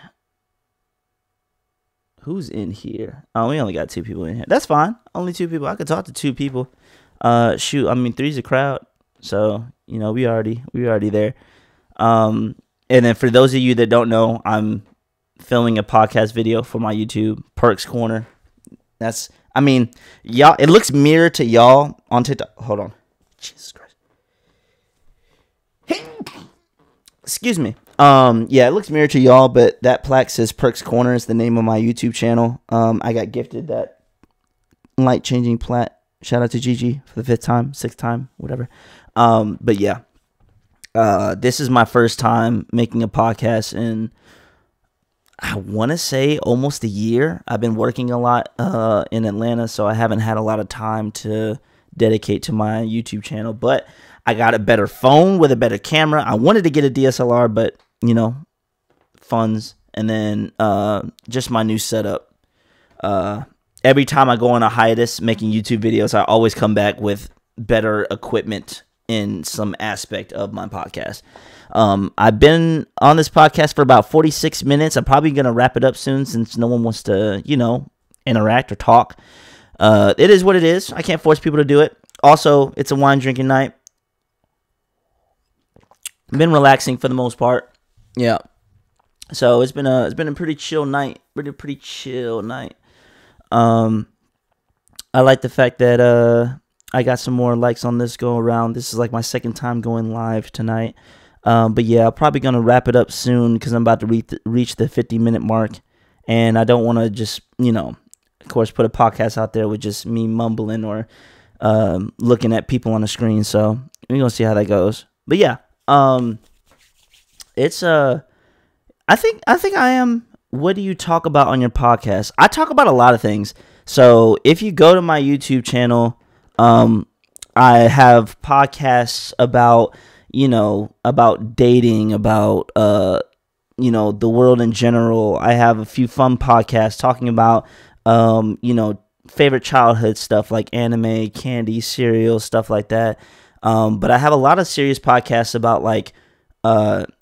who's in here. Oh, we only got 2 people in here. That's fine. Only 2 people. I could talk to 2 people. Shoot, I mean 3's a crowd, so you know we already there. And then for those of you that don't know, I'm filming a podcast video for my YouTube, Perks Corner. That's, I mean, y'all, it looks mirror to y'all on TikTok. Hold on. Jesus Christ. Excuse me. Yeah, it looks mirror to y'all, but that plaque says Perks Corner is the name of my YouTube channel. I got gifted that light changing plaque. Shout out to Gigi for the 5th time, 6th time, whatever. But yeah, this is my first time making a podcast in, I want to say, almost a year. I've been working a lot in Atlanta, so I haven't had a lot of time to dedicate to my YouTube channel. But I got a better phone with a better camera. I wanted to get a DSLR, but, you know, funds. And then just my new setup. Every time I go on a hiatus making YouTube videos, I always come back with better equipment in some aspect of my podcast. I've been on this podcast for about 46 minutes. I'm probably going to wrap it up soon since no one wants to, you know, interact or talk. It is what it is. I can't force people to do it. Also, it's a wine drinking night. Been relaxing for the most part. Yeah. So it's been a pretty chill night. Pretty chill night. I like the fact that I got some more likes on this go around. This is like my 2nd time going live tonight. But yeah, I'm probably gonna wrap it up soon because I'm about to reach the 50-minute mark, and I don't want to just, you know, of course, put a podcast out there with just me mumbling or looking at people on the screen. So we're gonna see how that goes. But yeah, it's I think I am. What do you talk about on your podcast? I talk about a lot of things. So if you go to my YouTube channel, I have podcasts about, you know, about dating, about, you know, the world in general. I have a few fun podcasts talking about, you know, favorite childhood stuff like anime, candy, cereal, stuff like that. But I have a lot of serious podcasts about like,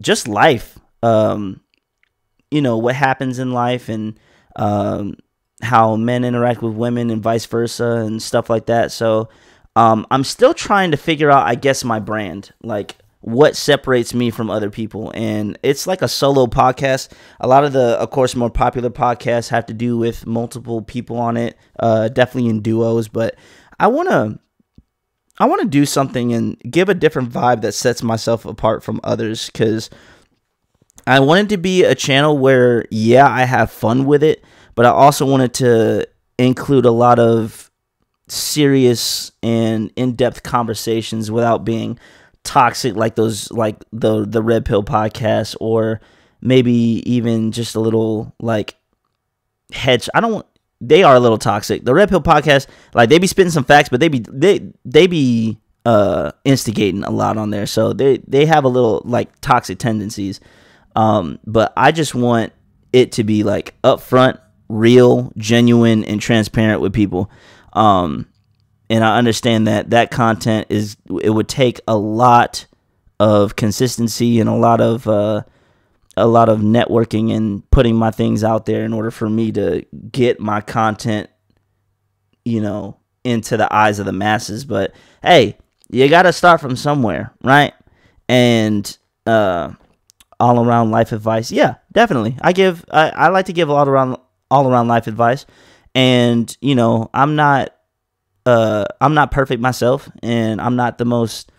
just life, you know, what happens in life and, how men interact with women and vice versa and stuff like that. So, I'm still trying to figure out, I guess, my brand, like what separates me from other people. And it's like a solo podcast. A lot of the, of course, more popular podcasts have to do with multiple people on it, definitely in duos. But I want to do something and give a different vibe that sets myself apart from others, because I want it to be a channel where, yeah, I have fun with it, but I also wanted to include a lot of serious and in-depth conversations without being toxic, like those, like the Red Pill podcast, or maybe even just a little like they are a little toxic. The Red Pill podcast, like, they be spitting some facts, but they be instigating a lot on there, so they have a little like toxic tendencies. But I just want it to be like upfront, real, genuine, and transparent with people. And I understand that content it would take a lot of consistency and a lot of networking and putting my things out there in order for me to get my content, you know, into the eyes of the masses. But hey, you got to start from somewhere, right? And all around life advice, yeah, definitely. I like to give all around life advice, and you know, I'm not perfect myself, and I'm not the most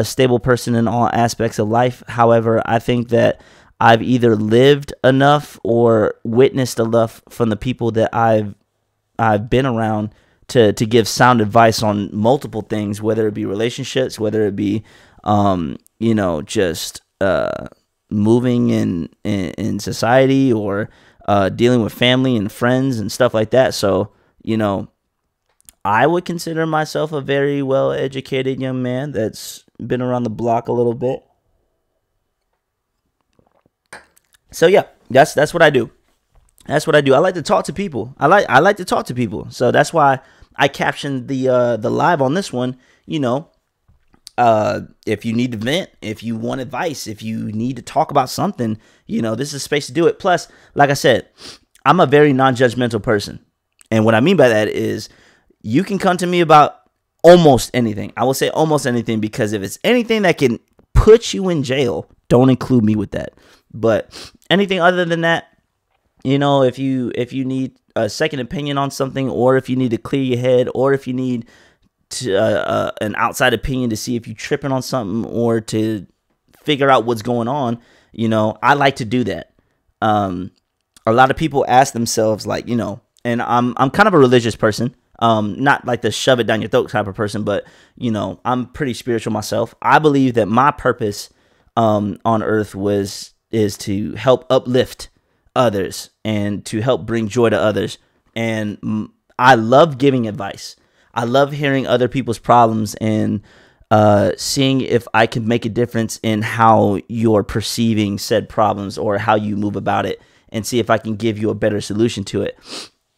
stable person in all aspects of life. However, I think that I've either lived enough or witnessed enough from the people that I've been around to give sound advice on multiple things, whether it be relationships, whether it be just moving in society, or dealing with family and friends and stuff like that. So, I would consider myself a very well-educated young man that's been around the block a little bit. So yeah, that's what I do. That's what I do. I like to talk to people. I like to talk to people. So that's why I captioned the live on this one. If you need to vent, if you want advice, if you need to talk about something, this is a space to do it. Plus, like I said, I'm a very non-judgmental person. And what I mean by that is you can come to me about almost anything. I will say almost anything, because if it's anything that can put you in jail, don't include me with that. But anything other than that, if you need a second opinion on something, or if you need to clear your head, or if you need an outside opinion to see if you're tripping on something, or to figure out what's going on, I like to do that. A lot of people ask themselves, and I'm kind of a religious person. Not like the shove it down your throat type of person, but I'm pretty spiritual myself. I believe that my purpose on earth is to help uplift others and to help bring joy to others. And I love giving advice. I love hearing other people's problems and seeing if I can make a difference in how you're perceiving said problems, or how you move about it, and see if I can give you a better solution to it.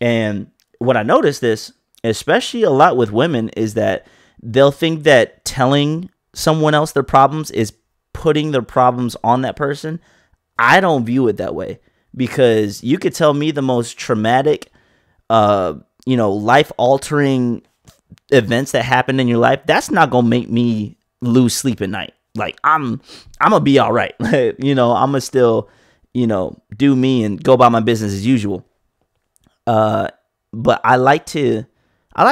And what I noticed this, especially a lot with women, is that they'll think that telling someone else their problems is putting their problems on that person. I don't view it that way, because you could tell me the most traumatic, life-altering events that happened in your life. That's not gonna make me lose sleep at night. Like, I'm gonna be all right. I'm gonna still, do me and go about my business as usual. But I like to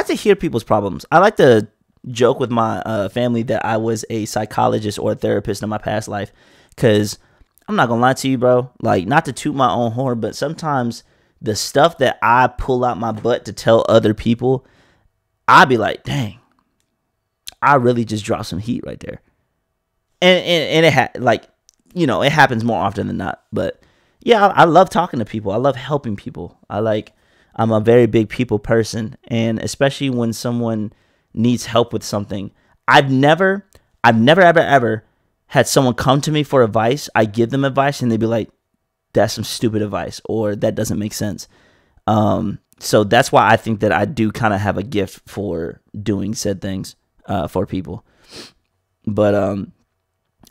hear people's problems. I like to joke with my family that I was a psychologist or a therapist in my past life, because I'm not gonna lie to you, bro. Like, not to toot my own horn, but sometimes the stuff that I pull out my butt to tell other people, I'd be like, dang, I really just dropped some heat right there. And it it happens more often than not. But yeah, I love talking to people. I love helping people. I'm a very big people person, and especially when someone needs help with something. I've never ever had someone come to me for advice. I give them advice and they'd be like, that's some stupid advice, or that doesn't make sense. So that's why I think that I do kind of have a gift for doing said things for people. But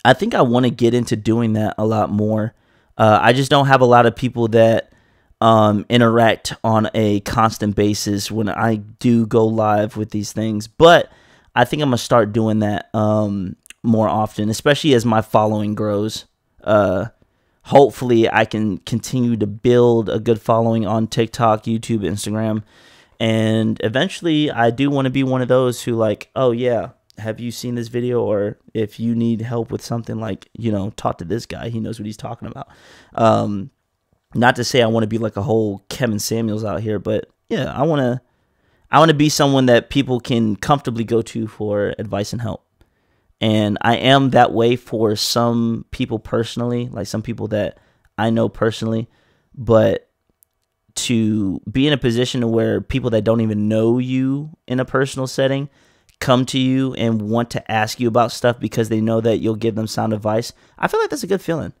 I think I want to get into doing that a lot more. I just don't have a lot of people that interact on a constant basis when I do go live with these things. But I think I'm going to start doing that more often, especially as my following grows. Hopefully I can continue to build a good following on TikTok, YouTube, Instagram. And eventually I do want to be one of those who like, oh yeah, have you seen this video? Or if you need help with something, like, talk to this guy. He knows what he's talking about. Not to say I want to be like a whole Kevin Samuels out here, but yeah, I want to be someone that people can comfortably go to for advice and help. And I am that way for some people personally, like some people that I know personally. But to be in a position where people that don't even know you in a personal setting come to you and want to ask you about stuff because they know that you'll give them sound advice, I feel like that's a good feeling.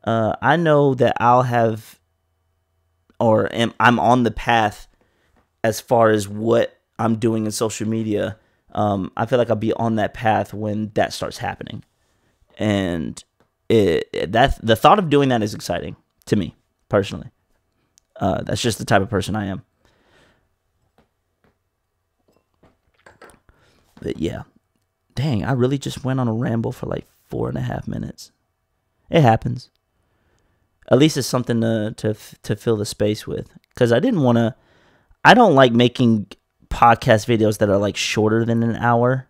I know that I'm on the path as far as what I'm doing in social media. I feel like I'll be on that path when that starts happening. And the thought of doing that is exciting to me personally. That's just the type of person I am. But yeah, dang, I really just went on a ramble for like 4.5 minutes. It happens. At least it's something to fill the space with. Because I don't like making podcast videos that are like shorter than an hour.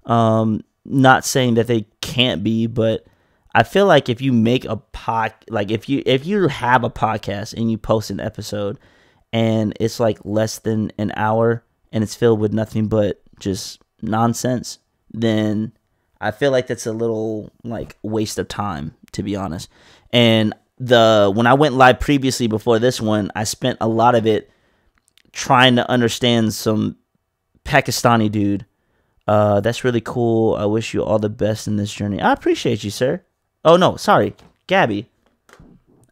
Not saying that they can't be, but I feel like if you make a if you have a podcast and you post an episode and it's like less than an hour and it's filled with nothing but just nonsense, then I feel like that's a little like waste of time, to be honest. And when I went live previously before this one, I spent a lot of it trying to understand some Pakistani dude. That's really cool. I wish you all the best in this journey. I appreciate you, sir. Oh no, sorry, Gabby.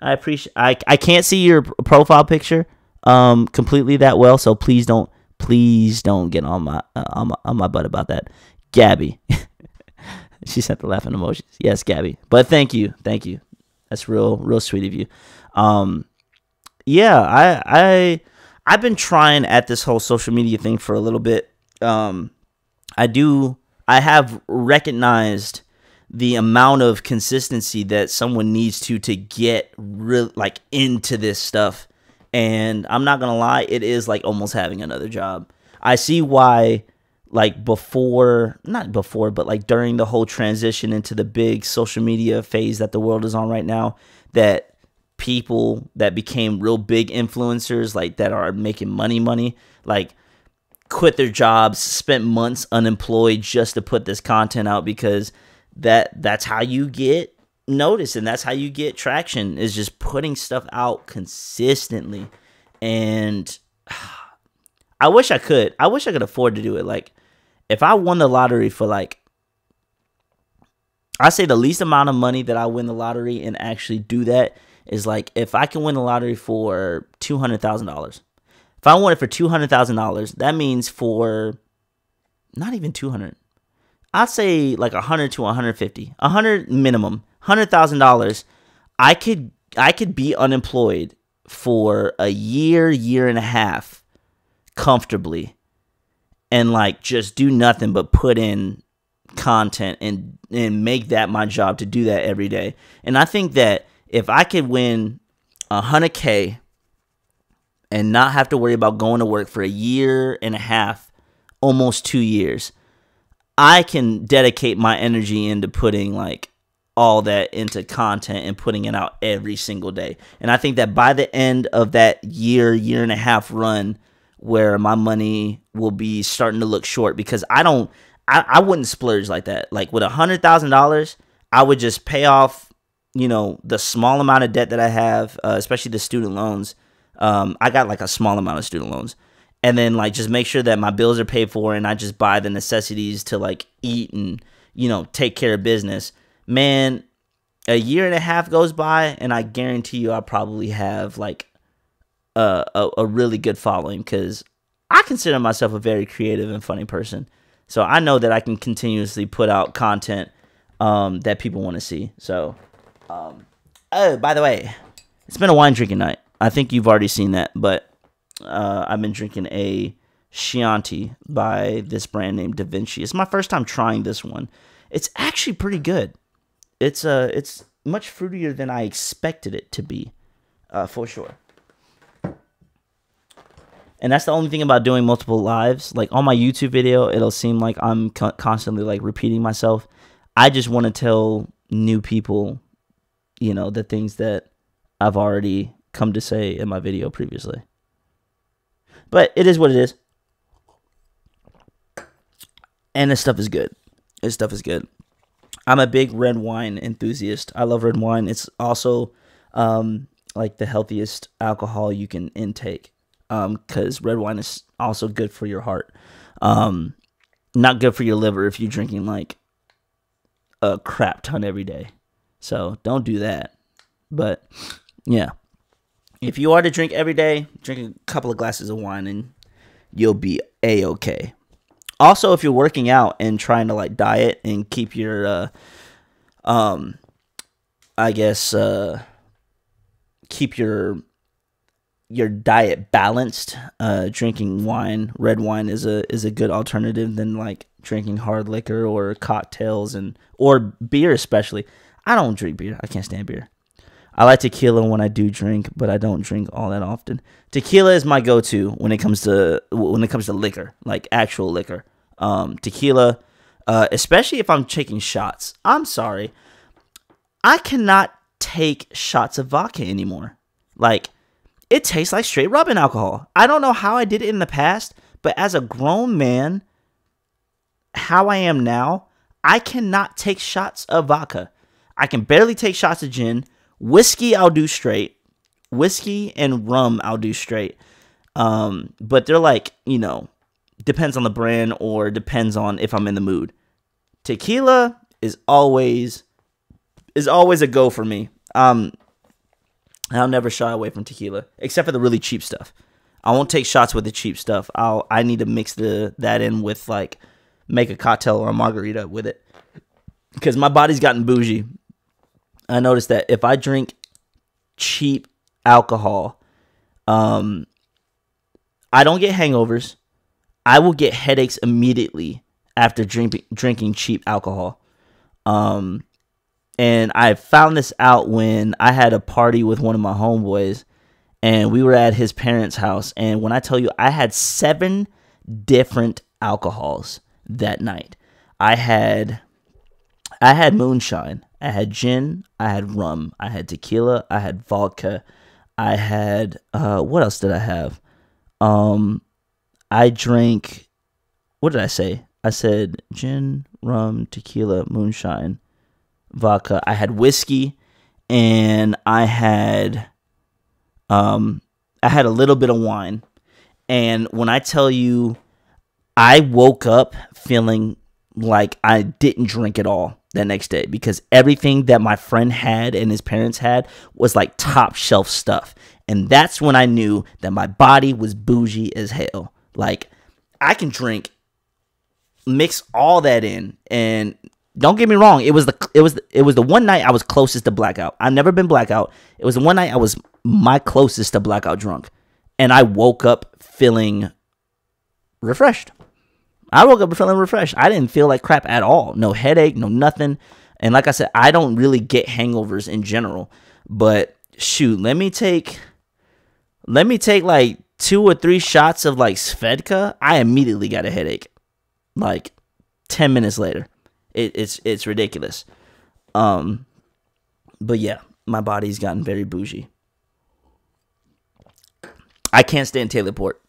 I appreciate. I can't see your profile picture completely that well, so please don't get on my butt about that, Gabby. She sent the laughing emojis. Yes, Gabby. But thank you. That's real sweet of you. Yeah, I've been trying at this whole social media thing for a little bit. I have recognized the amount of consistency that someone needs to get real like into this stuff. And I'm not gonna lie, it is like almost having another job. I see why, like not before, but like during the whole transition into the big social media phase that the world is on right now, that people that became real big influencers, like that are making money, like quit their jobs, spent months unemployed just to put this content out, because that's how you get noticed and that's how you get traction, is just putting stuff out consistently. And I wish I could afford to do it. Like if I won the lottery for like, I say the least amount of money that I win the lottery and actually do that is like, if I can win the lottery for $200,000. If I won it for $200,000, that means for not even 200. I'd say like 100 to 150, 100 minimum, $100,000. I could be unemployed for a year and a half comfortably, and like just do nothing but put in content and make that my job to do that every day. And I think that if I could win 100K and not have to worry about going to work for a year and a half, almost 2 years, I can dedicate my energy into putting like all that into content and putting it out every single day. And I think that by the end of that year and a half run, where my money will be starting to look short, because I wouldn't splurge like that. Like with $100,000, I would just pay off, the small amount of debt that I have, especially the student loans. I got like a small amount of student loans, and then like just make sure that my bills are paid for, and I just buy the necessities to like eat and, take care of business. Man, a year and a half goes by, and I guarantee you I'll probably have like a really good following, because I consider myself a very creative and funny person. So I know that I can continuously put out content that people want to see. So, oh, by the way, it's been a wine drinking night. I think you've already seen that, but I've been drinking a Chianti by this brand named Da Vinci. It's my first time trying this one. It's actually pretty good. It's much fruitier than I expected it to be, for sure. And that's the only thing about doing multiple lives. Like on my YouTube video, it'll seem like I'm constantly like repeating myself. I just want to tell new people, the things that I've already come to say in my video previously. But it is what it is. And this stuff is good. I'm a big red wine enthusiast. I love red wine. It's also like the healthiest alcohol you can intake. Because red wine is also good for your heart. Not good for your liver if you're drinking like a crap ton every day. So don't do that. But yeah, if you are to drink every day, drink a couple of glasses of wine and you'll be a-okay. Also, if you're working out and trying to like diet and keep your, keep your diet balanced, drinking red wine is a good alternative than like drinking hard liquor or cocktails or beer. Especially, I don't drink beer. I can't stand beer. I like tequila when I do drink, but I don't drink all that often. Tequila is my go-to when it comes to liquor, like actual liquor. Tequila, especially if I'm taking shots. I'm sorry, I cannot take shots of vodka anymore. Like, it tastes like straight rubbing alcohol. I don't know how I did it in the past, But as a grown man, how I am now, I cannot take shots of vodka. I can barely take shots of gin. Whiskey, I'll do straight. Whiskey and rum, I'll do straight. But they're like, depends on the brand or depends on if I'm in the mood. Tequila is always a go for me. I'll never shy away from tequila, except for the really cheap stuff. I won't take shots with the cheap stuff. I need to mix that in with like make a cocktail or a margarita with it, because my body's gotten bougie. I noticed that if I drink cheap alcohol, I don't get hangovers. I will get headaches immediately after drinking cheap alcohol. And I found this out when I had a party with one of my homeboys, and we were at his parents' house. And when I tell you, I had 7 different alcohols that night. I had moonshine, I had gin, I had rum, I had tequila, I had vodka, I had what else did I have? I drank, what did I say? I said gin, rum, tequila, moonshine, vodka. I had whiskey, and I had a little bit of wine. And when I tell you, I woke up feeling like I didn't drink at all that next day, because everything that my friend had and his parents had was like top shelf stuff. And that's when I knew that my body was bougie as hell. Like, I can drink, mix all that in, and don't get me wrong, it was the one night I was closest to blackout. I've never been blackout. It was the one night I was my closest to blackout drunk, and I woke up feeling refreshed. I didn't feel like crap at all. No headache, no nothing. And like I said, I don't really get hangovers in general. But shoot, let me take like 2 or 3 shots of like Svedka. I immediately got a headache. Like 10 minutes later. It's ridiculous. But yeah, my body's gotten very bougie. I can't stand Taylor Port.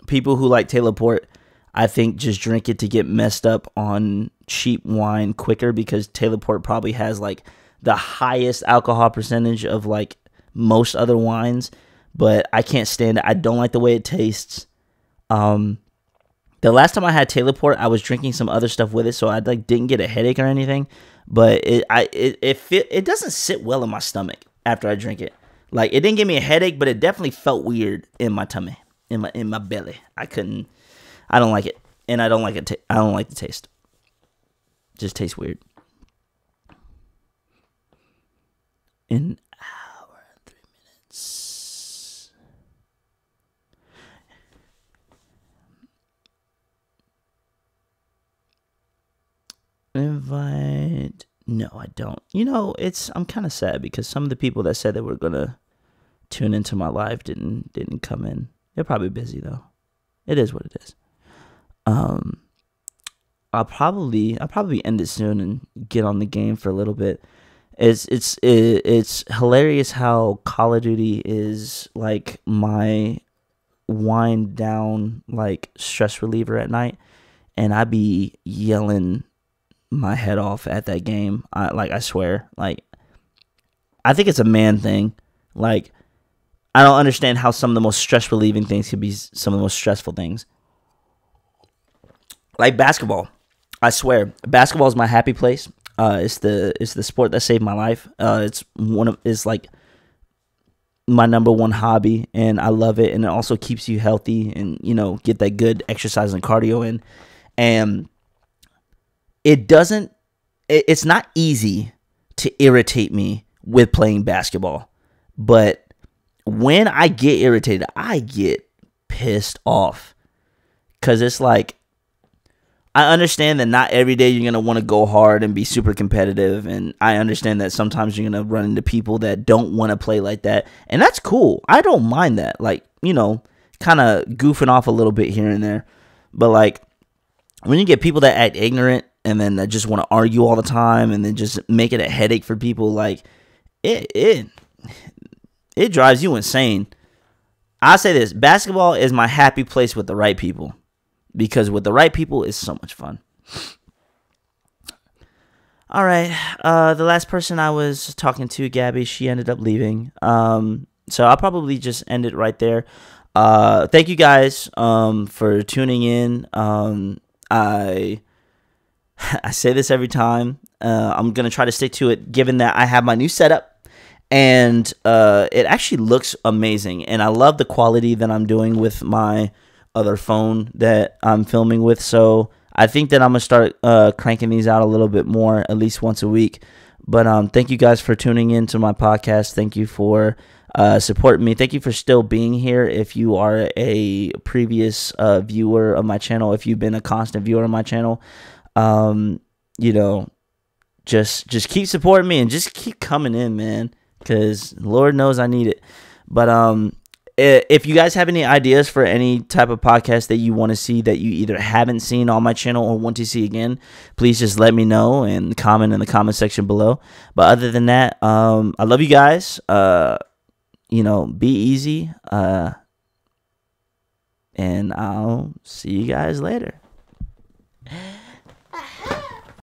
People who like Taylor Port, I think, just drink it to get messed up on cheap wine quicker, because Taylor Port probably has like the highest alcohol percentage of like most other wines. But I can't stand it. I don't like the way it tastes. The last time I had Taylor Port, I was drinking some other stuff with it, so I like didn't get a headache or anything. But it doesn't sit well in my stomach after I drink it. Like, it didn't give me a headache, but it definitely felt weird in my tummy, in my belly. I don't like it, and I don't like it. I don't like the taste. It just tastes weird. An hour and 3 minutes. Invite. No, I don't. I'm kind of sad because some of the people that said they were gonna tune into my live didn't come in. They're probably busy though. It is what it is. I'll probably end it soon and get on the game for a little bit. It's hilarious how Call of Duty is like my wind down, like, stress reliever at night, and I be yelling my head off at that game. I swear, like, I think it's a man thing. Like, I don't understand how some of the most stress relieving things could be some of the most stressful things. Like basketball. I swear, basketball is my happy place. It's the sport that saved my life. It's like my number one hobby, and I love it. And it also keeps you healthy, and get that good exercise and cardio in. And it's not easy to irritate me with playing basketball, but when I get irritated, I get pissed off, because it's like, I understand that not every day you're going to want to go hard and be super competitive, and I understand that sometimes you're going to run into people that don't want to play like that, and that's cool. I don't mind that, like, kind of goofing off a little bit here and there, but like, when you get people that act ignorant and then that just want to argue all the time and then just make it a headache for people, like, it drives you insane. I'll say this: basketball is my happy place with the right people, because with the right people, it's so much fun. All right, the last person I was talking to, Gabby, she ended up leaving. So I'll probably just end it right there. Thank you guys for tuning in. I say this every time. I'm gonna try to stick to it, given that I have my new setup, and it actually looks amazing. And I love the quality that I'm doing with my other phone that I'm filming with. So I think that I'm gonna start cranking these out a little bit more, at least once a week. But thank you guys for tuning in to my podcast. Thank you for supporting me. Thank you for still being here. If you are a previous viewer of my channel, if you've been a constant viewer of my channel, you know, just keep supporting me and just keep coming in, man, because Lord knows I need it. But if you guys have any ideas for any type of podcast that you want to see that you either haven't seen on my channel or want to see again, please just let me know and comment in the comment section below. But other than that, I love you guys. You know, be easy. And I'll see you guys later.